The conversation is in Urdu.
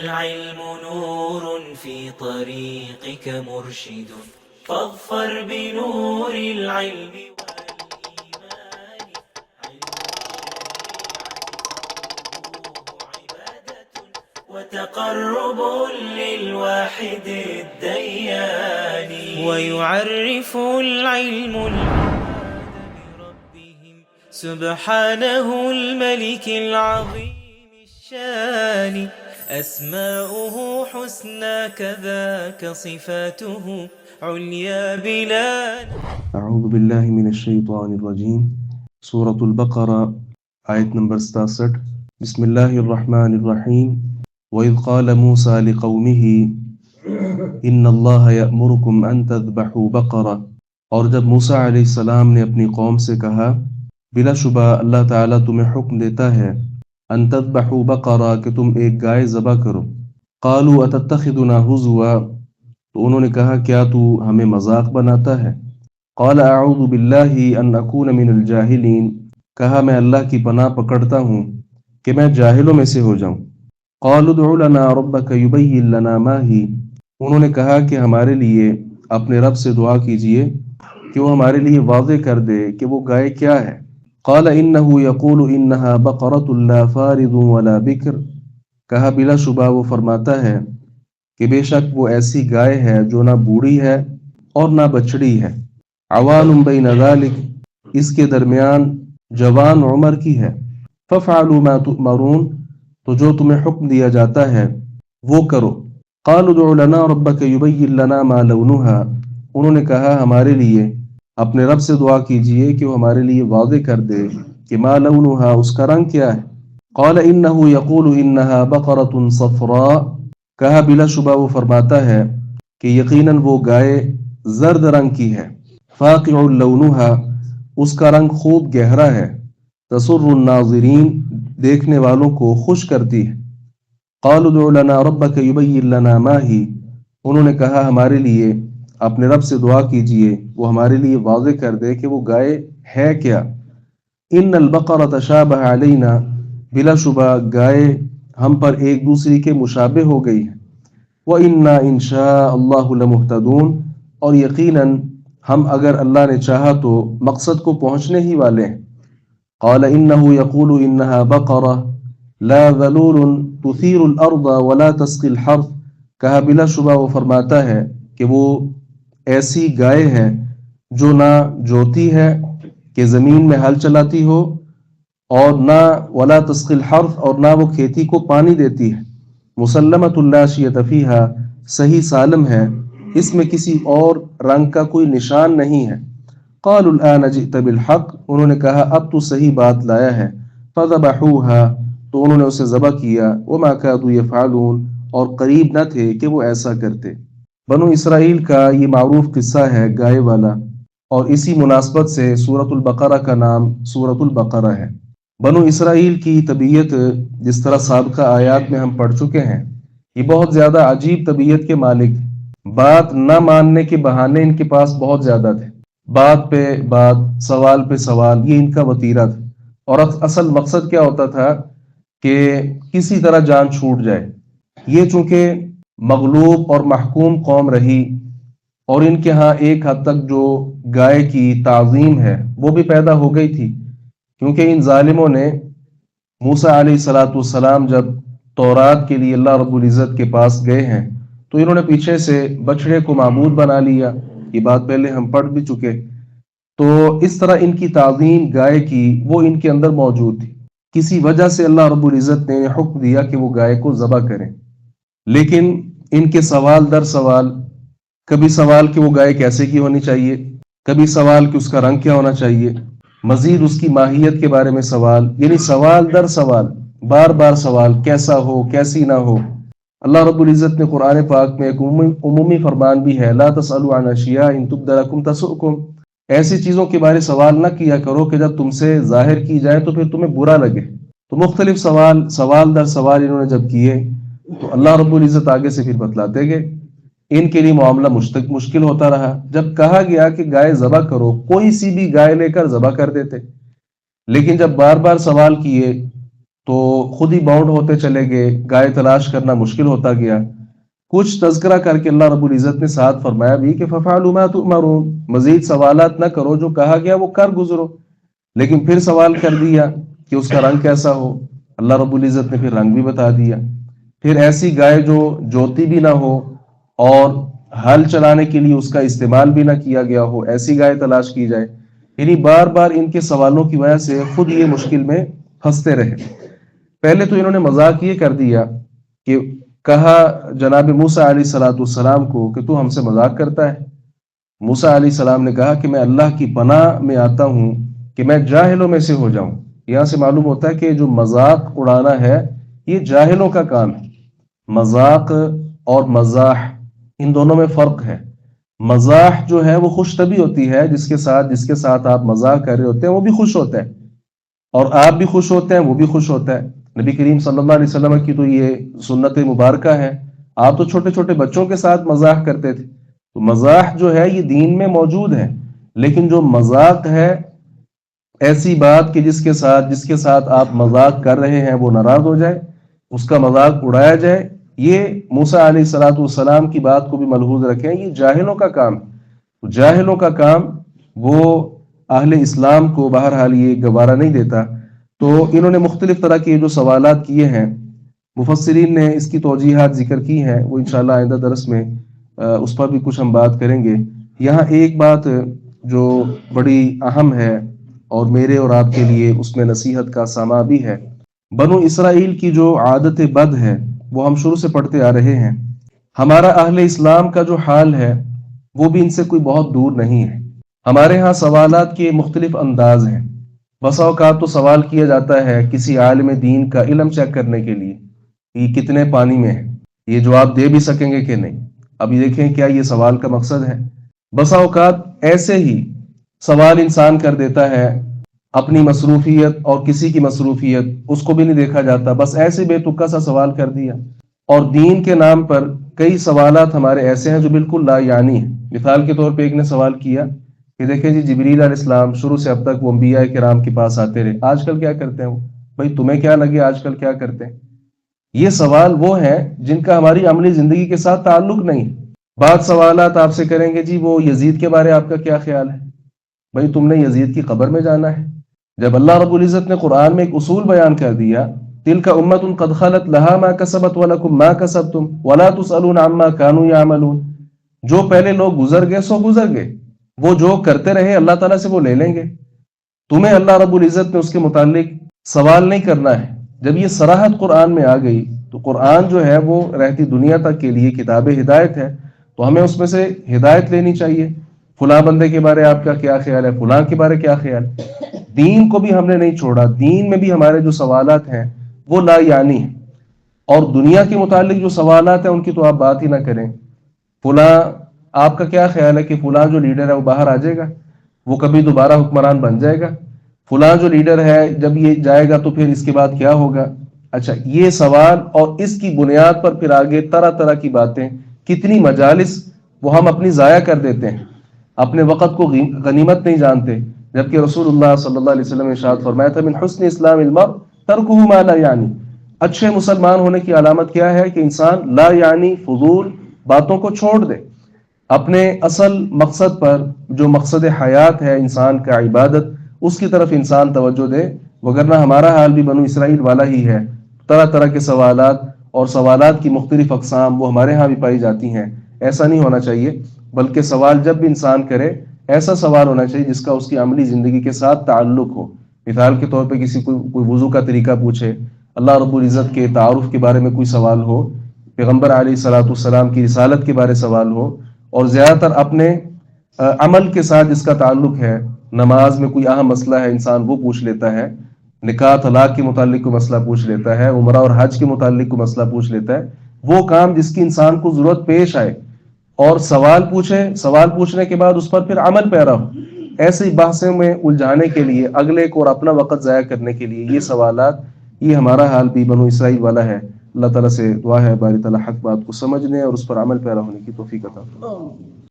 العلم نور في طريقك مرشد فاظفر بنور العلم والإيمان. عبادة وتقرب للواحد الديان، ويعرف العلم بربهم سبحانه الملك العظيم الشان. أسماؤه حسنى كذاك صفاته عليا بلا. اعوذ باللہ من الشیطان الرجیم. سورة البقرہ آیت نمبر 67. بسم اللہ الرحمن الرحیم. وَإِذْ قَالَ مُوسَى لِقَوْمِهِ إِنَّ اللَّهَ يَأْمُرُكُمْ أَن تَذْبَحُوا بَقَرَةً. اور جب موسیٰ علیہ السلام نے اپنی قوم سے کہا بلا شبہ اللہ تعالیٰ تمہیں حکم دیتا ہے ان تذبحوا بقرہ کہ تم ایک گائے ذبح کرو. قالوا اتتخذنا ہزوا، تو انہوں نے کہا کیا تو ہمیں مذاق بناتا ہے. قال اعوذ باللہ ان اکون من الجاہلین، کہا میں اللہ کی پناہ پکڑتا ہوں کہ میں جاہلوں میں سے ہو جاؤں. قالوا ادع لنا ربک یبین لنا ما ہی، انہوں نے کہا کہ ہمارے لیے اپنے رب سے دعا کیجئے کہ وہ ہمارے لیے واضح کر دے کہ وہ گائے کیا ہے. قال انه يقول انها بقرة لا فارض ولا بکر، کہا بلا شبہ وہ فرماتا ہے کہ بے شک وہ ایسی گائے ہے جو نہ بوڑھی ہے اور نہ بچڑی ہے. عوان بین ذلک، اس کے درمیان جوان عمر کی ہے. ففعلوا ما تؤمرون، تو جو تمہیں حکم دیا جاتا ہے وہ کرو. قالوا ادع لنا ربک یبین لنا ما لونها، انہوں نے کہا ہمارے لیے اپنے رب سے دعا کیجئے کہ وہ ہمارے لیے واضح کر دے کہ ما لونها، اس کا رنگ کیا ہے. قال انه يقول انها بقرة صفراء، کہا بلا شبہ وہ فرماتا ہے کہ یقیناً وہ گائے زرد رنگ کی ہے. فاقع لونها، اس کا رنگ خوب گہرا ہے. تسر الناظرین، دیکھنے والوں کو خوش کرتی ہے. قالوا ادع لنا ربك يبين لنا ما هي، انہوں نے کہا ہمارے لیے اپنے رب سے دعا کیجئے وہ ہمارے لیے واضح کر دے کہ وہ گائے ہے کیا. ان البقرة تشابه علینا، بلا شبہ گائے ہم پر ایک دوسری کے مشابہ ہو گئی ہے. وَإِنَّا إِن شَاءَ اللَّهُ لَمُهْتَدُونَ، اور یقیناً ہم اگر اللہ نے چاہا تو مقصد کو پہنچنے ہی والے ہیں. قال إِنَّهُ يَقُولُ إِنَّهَا بَقَرَةٌ لَا ذَلُولٌ تُثِيرُ الْأَرْضَ وَلَا تَسْقِي الْحَرْثَ، کہا بلا شبہ وہ فرماتا ہے کہ وہ ایسی گائے ہے جو نہ جوتی ہے کہ زمین میں ہل چلاتی ہو، اور نہ ولا تسقی الحرث، اور نہ وہ کھیتی کو پانی دیتی ہے. مسلمۃ لا شیۃ فیہا، صحیح سالم ہے، اس میں کسی اور رنگ کا کوئی نشان نہیں ہے. قالوا الآن جئت بالحق، انہوں نے کہا اب تو صحیح بات لایا ہے. فذبحوها، تو انہوں نے اسے ذبح کیا. وما كادوا يفعلون، اور قریب نہ تھے کہ وہ ایسا کرتے. بنو اسرائیل کا یہ معروف قصہ ہے گائے والا، اور اسی مناسبت سے سورۃ البقرہ کا نام سورۃ البقرہ ہے. بنو اسرائیل کی طبیعت جس طرح سابقہ آیات میں ہم پڑھ چکے ہیں، یہ بہت زیادہ عجیب طبیعت کے مالک، بات نہ ماننے کے بہانے ان کے پاس بہت زیادہ تھے. بات پہ بات، سوال پہ سوال، یہ ان کا وتیرہ تھا. اور اصل مقصد کیا ہوتا تھا کہ کسی طرح جان چھوٹ جائے. یہ چونکہ مغلوب اور محکوم قوم رہی، اور ان کے ہاں ایک حد تک جو گائے کی تعظیم ہے وہ بھی پیدا ہو گئی تھی، کیونکہ ان ظالموں نے موسیٰ علیہ السلام جب تورات کے لیے اللہ رب العزت کے پاس گئے ہیں تو انہوں نے پیچھے سے بچڑے کو معبود بنا لیا. یہ بات پہلے ہم پڑھ بھی چکے. تو اس طرح ان کی تعظیم گائے کی وہ ان کے اندر موجود تھی. کسی وجہ سے اللہ رب العزت نے حکم دیا کہ وہ گائے کو ذبح کریں. لیکن ان کے سوال در سوال، کبھی سوال کہ وہ گائے کیسے کی ہونی چاہیے، کبھی سوال کہ اس کا رنگ کیا ہونا چاہیے، مزید اس کی ماہیت کے بارے میں سوال، یعنی سوال در سوال، بار بار سوال، کیسا ہو کیسی نہ ہو. اللہ رب العزت نے قرآن پاک میں ایک عمومی فرمان بھی ہے، لا تسألوا عن اشیاء ان تبد لکم تسؤکم، ایسی چیزوں کے بارے سوال نہ کیا کرو کہ جب تم سے ظاہر کی جائے تو پھر تمہیں برا لگے. تو مختلف سوال در سوال انہوں نے جب کیے تو اللہ رب العزت آگے سے پھر بتلاتے گئے. ان کے لیے معاملہ مشکل ہوتا رہا. جب کہا گیا کہ گائے ذبح کرو، کوئی سی بھی گائے لے کر ذبح کر دیتے. لیکن جب بار بار سوال کیے تو خود ہی باؤنڈ ہوتے چلے گئے، گائے تلاش کرنا مشکل ہوتا گیا۔ کچھ تذکرہ کر کے اللہ رب العزت نے ساتھ فرمایا بھی کہ فَفَعَلُوا مَا تُؤْمَرُونَ، مزید سوالات نہ کرو، جو کہا گیا وہ کر گزرو۔ لیکن پھر سوال کر دیا کہ اس کا رنگ کیسا ہو، اللہ رب العزت نے پھر رنگ بھی بتا دیا۔ پھر ایسی گائے جو جوتی بھی نہ ہو اور ہل چلانے کے لیے اس کا استعمال بھی نہ کیا گیا ہو، ایسی گائے تلاش کی جائے۔ یعنی بار بار ان کے سوالوں کی وجہ سے خود یہ مشکل میں پھنستے رہے۔ پہلے تو انہوں نے مذاق یہ کر دیا کہ کہا جناب موسیٰ علیہ السلام کو کہ تو ہم سے مذاق کرتا ہے۔ موسیٰ علیہ السلام نے کہا کہ میں اللہ کی پناہ میں آتا ہوں کہ میں جاہلوں میں سے ہو جاؤں۔ یہاں سے معلوم ہوتا ہے کہ جو مذاق اڑانا ہے یہ جاہلوں کا کام ہے۔ مذاق اور مزاح ان دونوں میں فرق ہے۔ مزاح جو ہے وہ خوش طبعی ہوتی ہے، جس کے ساتھ آپ مزاح کر رہے ہوتے ہیں وہ بھی خوش ہوتا ہے، اور آپ بھی خوش ہوتے ہیں، وہ بھی خوش ہوتا ہے۔ نبی کریم صلی اللہ علیہ وسلم کی تو یہ سنت مبارکہ ہے، آپ تو چھوٹے چھوٹے بچوں کے ساتھ مزاح کرتے تھے۔ تو مزاح جو ہے یہ دین میں موجود ہے، لیکن جو مذاق ہے ایسی بات کہ جس کے ساتھ آپ مذاق کر رہے ہیں وہ ناراض ہو جائے، اس کا مذاق اڑایا جائے، یہ موسیٰ علیہ السلام کی بات کو بھی ملحوظ رکھیں، یہ جاہلوں کا کام ہے۔ جاہلوں کا کام وہ اہل اسلام کو بہرحال یہ گوارا نہیں دیتا۔ تو انہوں نے مختلف طرح کے جو سوالات کیے ہیں، مفسرین نے اس کی توجیحات ذکر کی ہیں، وہ انشاءاللہ آئندہ درس میں اس پر بھی کچھ ہم بات کریں گے۔ یہاں ایک بات جو بڑی اہم ہے اور میرے اور آپ کے لیے اس میں نصیحت کا سامع بھی ہے، بنو اسرائیل کی جو عادت بد ہے وہ ہم شروع سے پڑھتے آ رہے ہیں۔ ہمارا اہل اسلام کا جو حال ہے وہ بھی ان سے کوئی بہت دور نہیں ہے۔ ہمارے ہاں سوالات کے مختلف انداز ہیں۔ بسا اوقات تو سوال کیا جاتا ہے کسی عالم دین کا علم چیک کرنے کے لیے، یہ کتنے پانی میں ہے، یہ جواب دے بھی سکیں گے کہ نہیں۔ اب یہ دیکھیں کیا یہ سوال کا مقصد ہے۔ بسا اوقات ایسے ہی سوال انسان کر دیتا ہے، اپنی مصروفیت اور کسی کی مصروفیت اس کو بھی نہیں دیکھا جاتا، بس ایسے بے تکا سا سوال کر دیا۔ اور دین کے نام پر کئی سوالات ہمارے ایسے ہیں جو بالکل لا یعنی ہیں۔ مثال کے طور پہ ایک نے سوال کیا کہ دیکھیں جی جبریل علیہ السلام شروع سے اب تک وہ انبیاء کرام کے پاس آتے رہے، آج کل کیا کرتے ہیں وہ؟ بھائی تمہیں کیا لگے آج کل کیا کرتے ہیں؟ یہ سوال وہ ہیں جن کا ہماری عملی زندگی کے ساتھ تعلق نہیں۔ بعض سوالات آپ سے کریں گے جی وہ یزید کے بارے آپ کا کیا خیال ہے؟ بھائی تم نے یزید کی قبر میں جانا ہے؟ جب اللہ رب العزت نے قرآن میں ایک اصول بیان کر دیا، تلک امۃ قد خلت لہا ما کسبت ولکم ما کسبتم ولا تسألون عما كانوا يعملون، جو پہلے لوگ گزر گئے سو گزر گئے، وہ جو کرتے رہے اللہ تعالیٰ سے وہ لے لیں گے، تمہیں اللہ رب العزت نے اس کے متعلق سوال نہیں کرنا ہے۔ جب یہ صراحت قرآن میں آ گئی تو قرآن جو ہے وہ رہتی دنیا تک کے لیے کتاب ہدایت ہے، تو ہمیں اس میں سے ہدایت لینی چاہیے۔ فلاں بندے کے بارے آپ کا کیا خیال ہے، فلاں کے بارے کیا خیال ہے۔ دین کو بھی ہم نے نہیں چھوڑا، دین میں بھی ہمارے جو سوالات ہیں وہ لا یعنی ہیں، اور دنیا کے متعلق جو سوالات ہیں ان کی تو آپ بات ہی نہ کریں۔ فلاں آپ کا کیا خیال ہے کہ فلاں جو لیڈر ہے وہ باہر آ جائے گا، وہ کبھی دوبارہ حکمران بن جائے گا؟ فلاں جو لیڈر ہے جب یہ جائے گا تو پھر اس کے بعد کیا ہوگا؟ اچھا یہ سوال، اور اس کی بنیاد پر پھر آگے طرح طرح کی باتیں، کتنی مجالس وہ ہم اپنی ضائع کر دیتے ہیں، اپنے وقت کو غنیمت نہیں جانتے، جبکہ رسول اللہ صلی اللہ علیہ وسلم نے ارشاد فرمایا تھا من حسن اسلام المرء ترکہ ما لا یعنی، اچھے مسلمان ہونے کی علامت کیا ہے کہ انسان لا یعنی فضول باتوں کو چھوڑ دے، اپنے اصل مقصد پر جو مقصد حیات ہے انسان کا عبادت، اس کی طرف انسان توجہ دے۔ وگرنہ ہمارا حال بھی بنو اسرائیل والا ہی ہے، طرح طرح کے سوالات اور سوالات کی مختلف اقسام وہ ہمارے ہاں بھی پائی جاتی ہیں۔ ایسا نہیں ہونا چاہیے، بلکہ سوال جب بھی انسان کرے ایسا سوال ہونا چاہیے جس کا اس کی عملی زندگی کے ساتھ تعلق ہو۔ مثال کے طور پہ کسی کوئی وضو کا طریقہ پوچھے، اللہ رب العزت کے تعارف کے بارے میں کوئی سوال ہو، پیغمبر علیہ السلام کی رسالت کے بارے سوال ہو، اور زیادہ تر اپنے عمل کے ساتھ جس کا تعلق ہے، نماز میں کوئی اہم مسئلہ ہے انسان وہ پوچھ لیتا ہے، نکاح طلاق کے متعلق کوئی مسئلہ پوچھ لیتا ہے، عمرہ اور حج کے متعلق کوئی مسئلہ پوچھ لیتا ہے، وہ کام جس کی انسان کو ضرورت پیش آئے اور سوال پوچھے، سوال پوچھنے کے بعد اس پر پھر عمل پیرا ہو، ایسی بحثوں میں الجھانے کے لیے، اگلے کو اور اپنا وقت ضائع کرنے کے لیے یہ سوالات، یہ ہمارا حال بھی بنو اسرائیل والا ہے۔ اللہ تعالیٰ سے دعا ہے باری تعالیٰ حق بات کو سمجھنے اور اس پر عمل پیرا ہونے کی توفیق عطا فرمائے۔